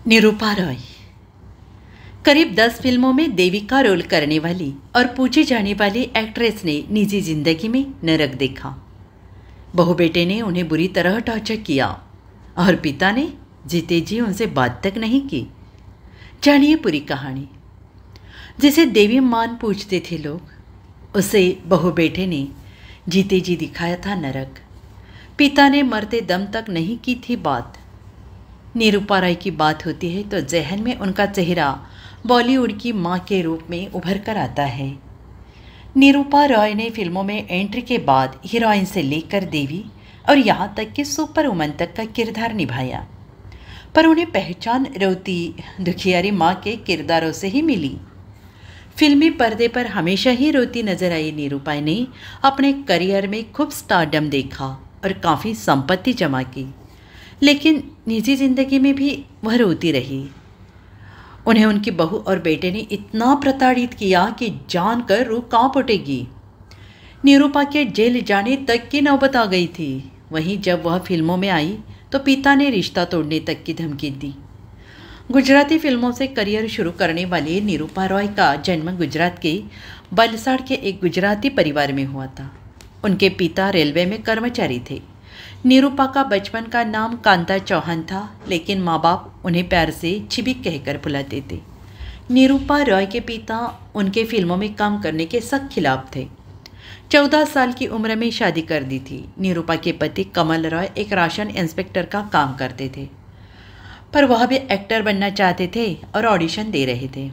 निरूपा रॉय करीब 10 फिल्मों में देवी का रोल करने वाली और पूछी जाने वाली एक्ट्रेस ने निजी जिंदगी में नरक देखा। बहू बेटे ने उन्हें बुरी तरह टॉर्चर किया और पिता ने जीते जी उनसे बात तक नहीं की। जानिए पूरी कहानी। जिसे देवी मान पूछते थे लोग, उसे बहू बेटे ने जीते जी दिखाया था नरक। पिता ने मरते दम तक नहीं की थी बात। निरूपा रॉय की बात होती है तो जहन में उनका चेहरा बॉलीवुड की मां के रूप में उभर कर आता है। निरूपा रॉय ने फिल्मों में एंट्री के बाद हीरोइन से लेकर देवी और यहाँ तक कि सुपर वुमन तक का किरदार निभाया, पर उन्हें पहचान रोती दुखियारी मां के किरदारों से ही मिली। फिल्मी पर्दे पर हमेशा ही रोती नजर आई निरूपा ने अपने करियर में खूब स्टारडम देखा और काफ़ी संपत्ति जमा की, लेकिन निजी जिंदगी में भी वह रोती रही। उन्हें उनकी बहू और बेटे ने इतना प्रताड़ित किया कि जानकर रूह कांप उठेगी। निरूपा के जेल जाने तक की नौबत आ गई थी। वहीं जब वह फिल्मों में आई तो पिता ने रिश्ता तोड़ने तक की धमकी दी। गुजराती फिल्मों से करियर शुरू करने वाली निरूपा रॉय का जन्म गुजरात के वलसाड़ के एक गुजराती परिवार में हुआ था। उनके पिता रेलवे में कर्मचारी थे। निरूपा का बचपन का नाम कांता चौहान था, लेकिन माँ बाप उन्हें प्यार से छिबिक कहकर बुलाते थे। निरूपा रॉय के पिता उनके फिल्मों में काम करने के सख्त खिलाफ थे। 14 साल की उम्र में शादी कर दी थी। निरूपा के पति कमल रॉय एक राशन इंस्पेक्टर का काम करते थे, पर वह भी एक्टर बनना चाहते थे और ऑडिशन दे रहे थे।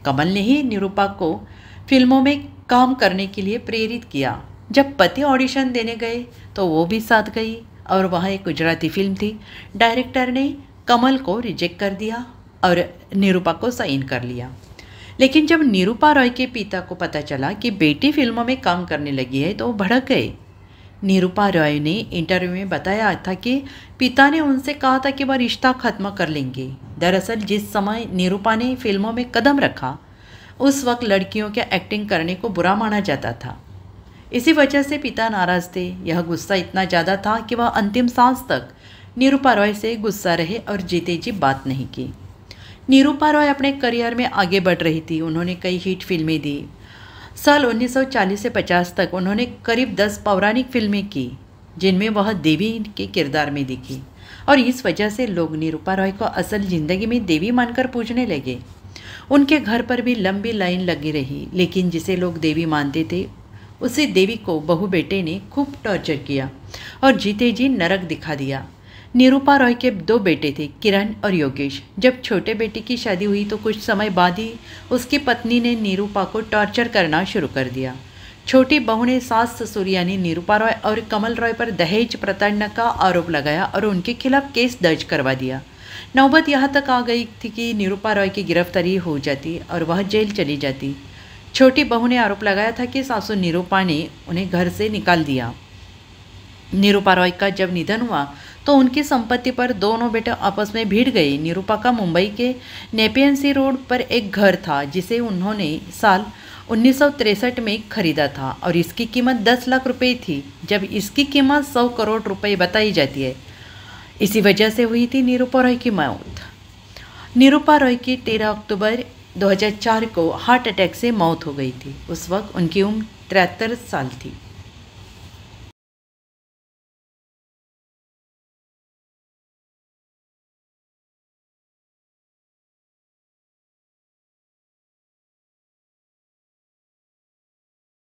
कमल ने ही निरूपा को फिल्मों में काम करने के लिए प्रेरित किया। जब पति ऑडिशन देने गए तो वो भी साथ गई और वह एक गुजराती फिल्म थी। डायरेक्टर ने कमल को रिजेक्ट कर दिया और निरूपा को साइन कर लिया। लेकिन जब निरूपा रॉय के पिता को पता चला कि बेटी फिल्मों में काम करने लगी है तो वो भड़क गए। निरूपा रॉय ने इंटरव्यू में बताया था कि पिता ने उनसे कहा था कि वह रिश्ता खत्म कर लेंगे। दरअसल जिस समय निरूपा ने फिल्मों में कदम रखा, उस वक्त लड़कियों के एक्टिंग करने को बुरा माना जाता था। इसी वजह से पिता नाराज थे। यह गुस्सा इतना ज़्यादा था कि वह अंतिम सांस तक निरूपा रॉय से गुस्सा रहे और जीते जी बात नहीं की। निरूपा रॉय अपने करियर में आगे बढ़ रही थी। उन्होंने कई हिट फिल्में दी। साल 1940 से 50 तक उन्होंने करीब 10 पौराणिक फिल्में की, जिनमें वह देवी के किरदार में दिखी और इस वजह से लोग निरूपा रॉय को असल ज़िंदगी में देवी मानकर पूजने लगे। उनके घर पर भी लंबी लाइन लगी रही, लेकिन जिसे लोग देवी मानते थे उसी देवी को बहू बेटे ने खूब टॉर्चर किया और जीते जी नरक दिखा दिया। निरूपा रॉय के 2 बेटे थे, किरण और योगेश। जब छोटे बेटे की शादी हुई तो कुछ समय बाद ही उसकी पत्नी ने निरूपा को टॉर्चर करना शुरू कर दिया। छोटी बहू ने सास ससुर यानी निरूपा रॉय और कमल रॉय पर दहेज प्रताड़ना का आरोप लगाया और उनके खिलाफ केस दर्ज करवा दिया। नौबत यहाँ तक आ गई थी कि निरूपा रॉय की गिरफ्तारी हो जाती और वह जेल चली जाती। छोटी बहू ने आरोप लगाया था कि सासू निरूपा ने उन्हें घर से निकाल दिया। निरूपा रॉय का जब निधन हुआ तो उनकी संपत्ति पर दोनों बेटे आपस में भिड़ गए। निरूपा का मुंबई के नेपियन सी रोड पर एक घर था, जिसे उन्होंने साल 1963 में खरीदा था और इसकी कीमत 10 लाख रुपए थी, जब इसकी कीमत 100 करोड़ रुपए बताई जाती है। इसी वजह से हुई थी निरूपा रॉय की मौत। निरूपा रॉय की 13 अक्टूबर 2004 को हार्ट अटैक से मौत हो गई थी। उस वक्त उनकी उम्र 73 साल थी।